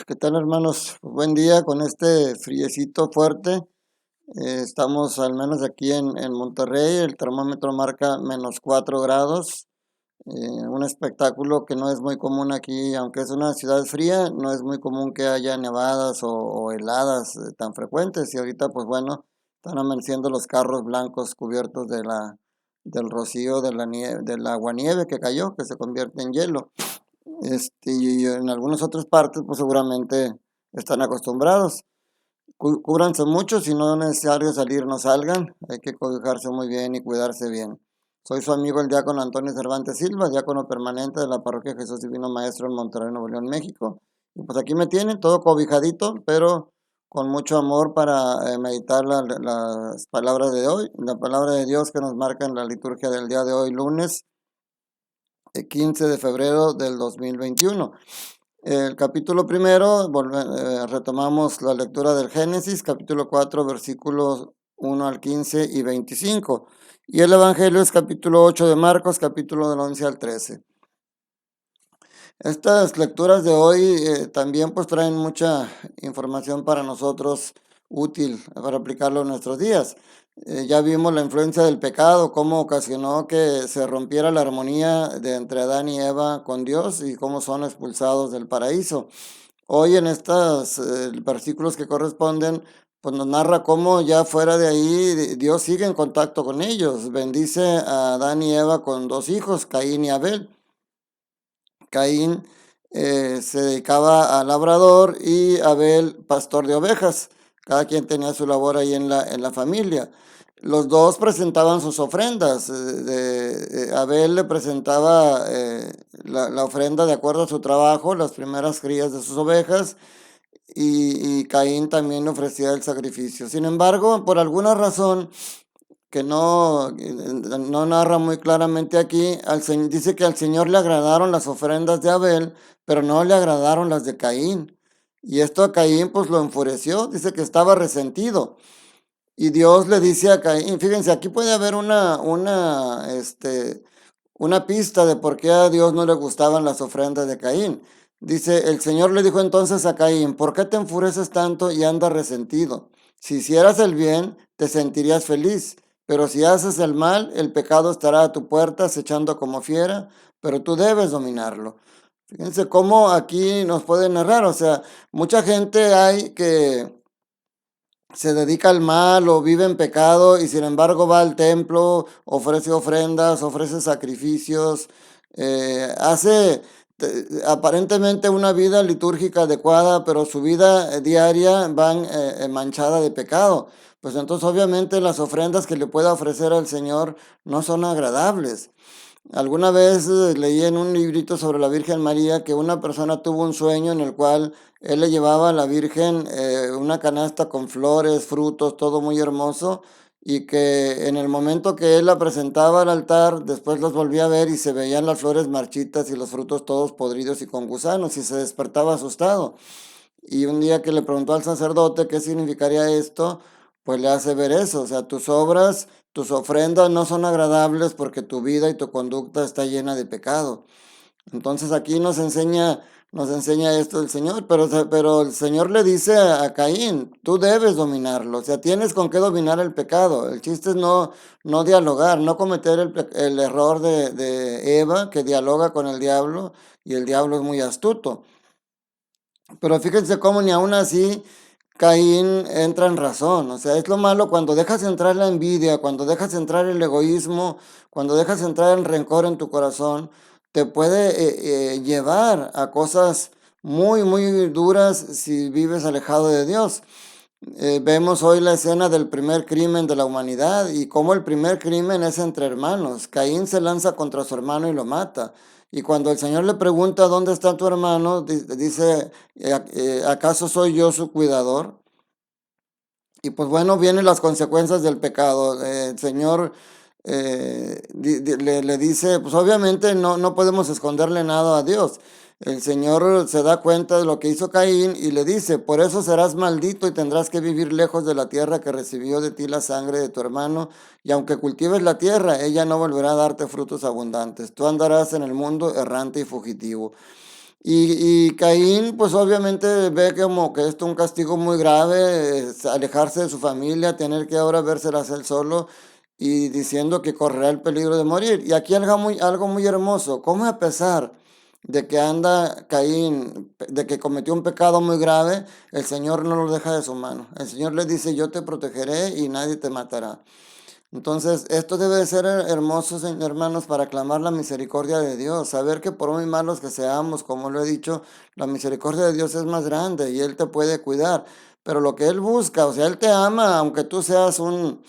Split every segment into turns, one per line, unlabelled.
¿Qué tal, hermanos? Buen día con este friecito fuerte. Estamos al menos aquí en Monterrey, el termómetro marca -4 grados. Un espectáculo que no es muy común aquí, aunque es una ciudad fría, no es muy común que haya nevadas o heladas tan frecuentes. Y ahorita, pues bueno, están amaneciendo los carros blancos cubiertos del rocío de la nieve, del aguanieve que cayó, que se convierte en hielo. Y en algunas otras partes, pues seguramente están acostumbrados. Cúbranse mucho, si no es necesario salir, no salgan. Hay que cobijarse muy bien y cuidarse bien. Soy su amigo el diácono Antonio Cervantes Silva, diácono permanente de la parroquia Jesús Divino Maestro en Monterrey, Nuevo León, México. Y pues aquí me tienen, todo cobijadito, pero con mucho amor para meditar las palabras de hoy, la palabra de Dios que nos marca en la liturgia del día de hoy, lunes 15 de febrero del 2021. El capítulo primero, retomamos la lectura del Génesis, capítulo 4, versículos 1 al 15 y 25. Y el Evangelio es capítulo 8 de Marcos, capítulo del 11 al 13. Estas lecturas de hoy también pues traen mucha información para nosotros útil para aplicarlo en nuestros días. Ya vimos la influencia del pecado, cómo ocasionó que se rompiera la armonía de entre Adán y Eva con Dios y cómo son expulsados del paraíso. Hoy en estos versículos que corresponden, pues nos narra cómo ya fuera de ahí Dios sigue en contacto con ellos. Bendice a Adán y Eva con dos hijos, Caín y Abel. Caín se dedicaba a labrador y Abel pastor de ovejas. Cada quien tenía su labor ahí en la familia. Los dos presentaban sus ofrendas. Abel le presentaba la ofrenda de acuerdo a su trabajo, las primeras crías de sus ovejas, y Caín también le ofrecía el sacrificio. Sin embargo, por alguna razón que no narra muy claramente aquí, dice que al Señor le agradaron las ofrendas de Abel, pero no le agradaron las de Caín. Y esto a Caín pues lo enfureció, dice que estaba resentido. Y Dios le dice a Caín, fíjense, aquí puede haber una pista de por qué a Dios no le gustaban las ofrendas de Caín. Dice, el Señor le dijo entonces a Caín, ¿por qué te enfureces tanto y andas resentido? Si hicieras el bien, te sentirías feliz, pero si haces el mal, el pecado estará a tu puerta acechando como fiera, pero tú debes dominarlo. Fíjense cómo aquí nos puede narrar, o sea, mucha gente hay que se dedica al mal o vive en pecado y sin embargo va al templo, ofrece ofrendas, ofrece sacrificios, hace aparentemente una vida litúrgica adecuada, pero su vida diaria va manchada de pecado. Pues entonces obviamente las ofrendas que le pueda ofrecer al Señor no son agradables. Alguna vez leí en un librito sobre la Virgen María que una persona tuvo un sueño en el cual él le llevaba a la Virgen una canasta con flores, frutos, todo muy hermoso, y que en el momento que él la presentaba al altar, después los volvía a ver y se veían las flores marchitas y los frutos todos podridos y con gusanos, y se despertaba asustado. Y un día que le preguntó al sacerdote qué significaría esto, pues le hace ver eso, o sea, tus obras, tus ofrendas no son agradables porque tu vida y tu conducta está llena de pecado. Entonces aquí nos enseña esto el Señor, pero el Señor le dice a Caín, tú debes dominarlo, o sea, tienes con qué dominar el pecado. El chiste es no dialogar, no cometer el error de Eva, que dialoga con el diablo, y el diablo es muy astuto. Pero fíjense cómo ni aún así Caín entra en razón. O sea, es lo malo cuando dejas entrar la envidia, cuando dejas entrar el egoísmo, cuando dejas entrar el rencor en tu corazón, te puede llevar a cosas muy, muy duras si vives alejado de Dios. Vemos hoy la escena del primer crimen de la humanidad y cómo el primer crimen es entre hermanos. Caín se lanza contra su hermano y lo mata. Y cuando el Señor le pregunta dónde está tu hermano, dice, ¿acaso soy yo su cuidador? Y pues bueno, vienen las consecuencias del pecado. El Señor le dice, pues obviamente no podemos esconderle nada a Dios. El Señor se da cuenta de lo que hizo Caín y le dice, por eso serás maldito y tendrás que vivir lejos de la tierra que recibió de ti la sangre de tu hermano, y aunque cultives la tierra, ella no volverá a darte frutos abundantes. Tú andarás en el mundo errante y fugitivo. Y Caín, pues obviamente ve como que esto es un castigo muy grave, alejarse de su familia, tener que ahora vérselas él solo y diciendo que correrá el peligro de morir. Y aquí algo muy hermoso, como a pesar de que anda Caín, de que cometió un pecado muy grave, el Señor no lo deja de su mano. El Señor le dice, yo te protegeré y nadie te matará. Entonces, esto debe de ser hermoso, hermanos, para clamar la misericordia de Dios, saber que por muy malos que seamos, como lo he dicho, la misericordia de Dios es más grande y Él te puede cuidar. Pero lo que Él busca, o sea, Él te ama, aunque tú seas un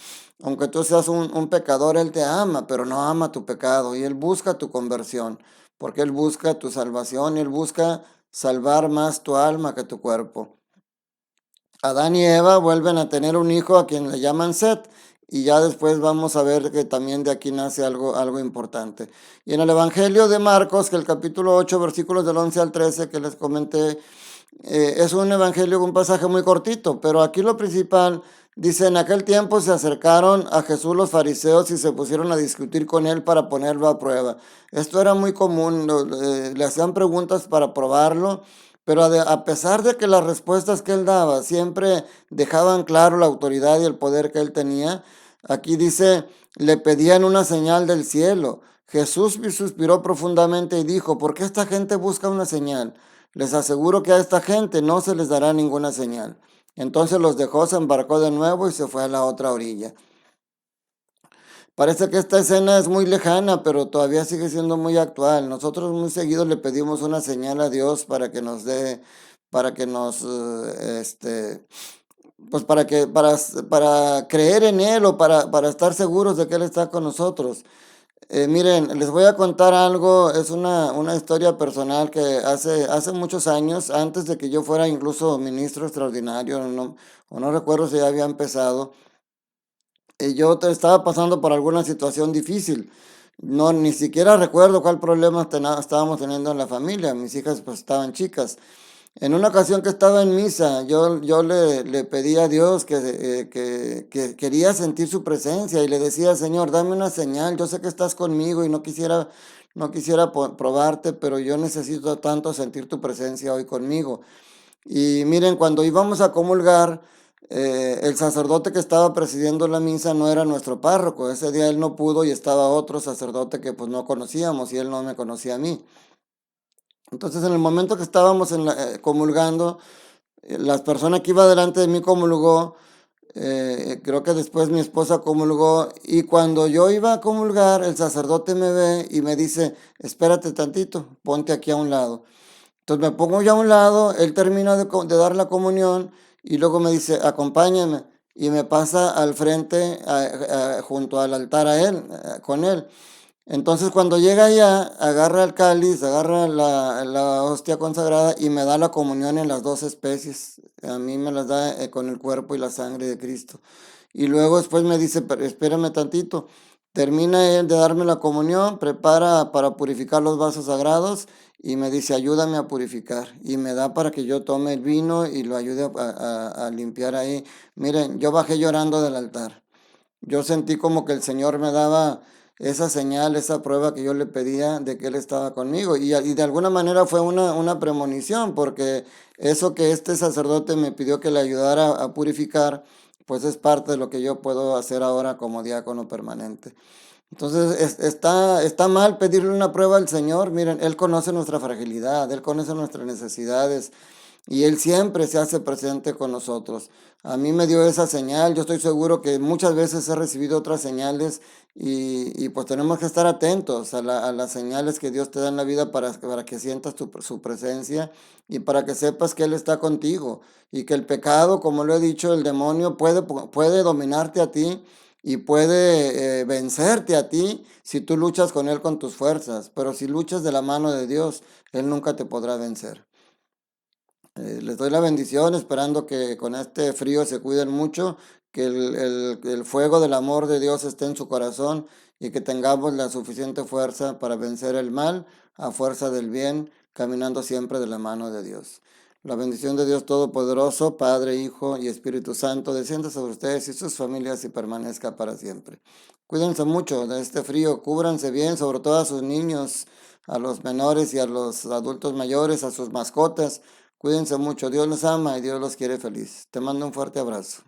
pecador, Él te ama, pero no ama tu pecado y Él busca tu conversión, porque Él busca tu salvación y Él busca salvar más tu alma que tu cuerpo. Adán y Eva vuelven a tener un hijo a quien le llaman Set, y ya después vamos a ver que también de aquí nace algo importante. Y en el Evangelio de Marcos, que el capítulo 8, versículos del 11 al 13 que les comenté, es un evangelio, un pasaje muy cortito, pero aquí lo principal dice, en aquel tiempo se acercaron a Jesús los fariseos y se pusieron a discutir con él para ponerlo a prueba. Esto era muy común, le hacían preguntas para probarlo, pero a pesar de que las respuestas que él daba siempre dejaban claro la autoridad y el poder que él tenía, aquí dice, le pedían una señal del cielo. Jesús suspiró profundamente y dijo, ¿por qué esta gente busca una señal? Les aseguro que a esta gente no se les dará ninguna señal. Entonces los dejó, se embarcó de nuevo y se fue a la otra orilla. Parece que esta escena es muy lejana, pero todavía sigue siendo muy actual. Nosotros muy seguido le pedimos una señal a Dios para que nos dé, para que nos, pues para creer en Él o para estar seguros de que Él está con nosotros. Miren, les voy a contar algo, es una historia personal que hace muchos años, antes de que yo fuera incluso ministro extraordinario, o no recuerdo si ya había empezado, yo estaba pasando por alguna situación difícil. No, ni siquiera recuerdo cuál problema estábamos teniendo en la familia, mis hijas pues estaban chicas. En una ocasión que estaba en misa, yo le pedí a Dios que quería sentir su presencia y le decía, Señor, dame una señal, yo sé que estás conmigo y no quisiera probarte, pero yo necesito tanto sentir tu presencia hoy conmigo. Y miren, cuando íbamos a comulgar, el sacerdote que estaba presidiendo la misa no era nuestro párroco, ese día él no pudo y estaba otro sacerdote que pues no conocíamos y él no me conocía a mí. Entonces, en el momento que estábamos comulgando, las personas que iba delante de mí comulgó, creo que después mi esposa comulgó, y cuando yo iba a comulgar, el sacerdote me ve y me dice, espérate tantito, ponte aquí a un lado. Entonces me pongo yo a un lado, él termina de dar la comunión y luego me dice, acompáñame, y me pasa al frente, junto al altar a él, con él. Entonces cuando llega allá, agarra el cáliz, agarra la hostia consagrada y me da la comunión en las dos especies. A mí me las da con el cuerpo y la sangre de Cristo. Y luego después me dice, espérame tantito. Termina él de darme la comunión, prepara para purificar los vasos sagrados y me dice, ayúdame a purificar. Y me da para que yo tome el vino y lo ayude a limpiar ahí. Miren, yo bajé llorando del altar. Yo sentí como que el Señor me daba esa señal, esa prueba que yo le pedía de que Él estaba conmigo. Y de alguna manera fue una premonición, porque eso que este sacerdote me pidió que le ayudara a purificar, pues es parte de lo que yo puedo hacer ahora como diácono permanente. Entonces, está mal pedirle una prueba al Señor. Miren, Él conoce nuestra fragilidad, Él conoce nuestras necesidades y Él siempre se hace presente con nosotros. A mí me dio esa señal, yo estoy seguro que muchas veces he recibido otras señales y pues tenemos que estar atentos a las señales que Dios te da en la vida para que sientas su presencia y para que sepas que Él está contigo y que el pecado, como lo he dicho, el demonio puede dominarte a ti y puede vencerte a ti si tú luchas con Él con tus fuerzas, pero si luchas de la mano de Dios, Él nunca te podrá vencer. Les doy la bendición esperando que con este frío se cuiden mucho, que el fuego del amor de Dios esté en su corazón y que tengamos la suficiente fuerza para vencer el mal a fuerza del bien, caminando siempre de la mano de Dios. La bendición de Dios Todopoderoso, Padre, Hijo y Espíritu Santo, descienda sobre ustedes y sus familias y permanezca para siempre. Cuídense mucho de este frío, cúbranse bien, sobre todo a sus niños, a los menores y a los adultos mayores, a sus mascotas. Cuídense mucho, Dios los ama y Dios los quiere feliz. Te mando un fuerte abrazo.